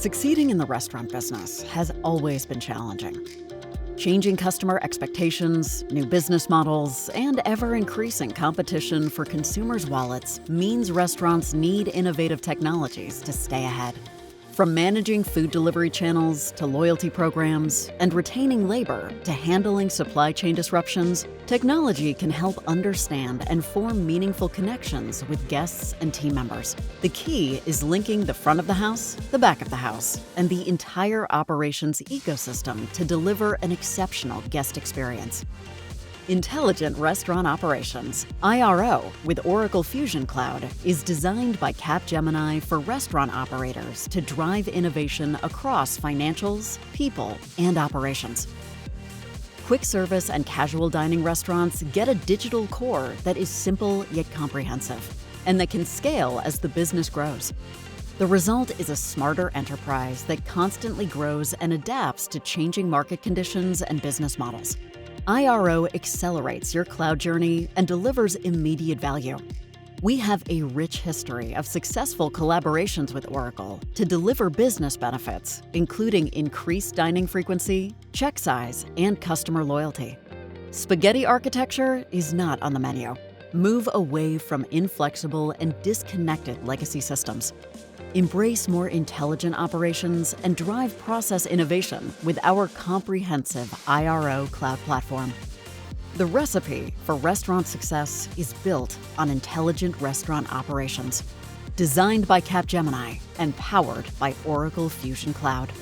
Succeeding in the restaurant business has always been challenging. Changing customer expectations, new business models, and ever-increasing competition for consumers' wallets means restaurants need innovative technologies to stay ahead. From managing food delivery channels to loyalty programs and retaining labor to handling supply chain disruptions, technology can help understand and form meaningful connections with guests and team members. The key is linking the front of the house, the back of the house, and the entire operations ecosystem to deliver an exceptional guest experience. Intelligent Restaurant Operations, IRO, with Oracle Fusion Cloud, is designed by Capgemini for restaurant operators to drive innovation across financials, people, and operations. Quick service and casual dining restaurants get a digital core that is simple yet comprehensive, and that can scale as the business grows. The result is a smarter enterprise that constantly grows and adapts to changing market conditions and business models. IRO accelerates your cloud journey and delivers immediate value. We have a rich history of successful collaborations with Oracle to deliver business benefits, including increased dining frequency, check size, and customer loyalty. Spaghetti architecture is not on the menu. Move away from inflexible and disconnected legacy systems. Embrace more intelligent operations and drive process innovation with our comprehensive IRO cloud platform. The recipe for restaurant success is built on intelligent restaurant operations, designed by Capgemini and powered by Oracle Fusion Cloud.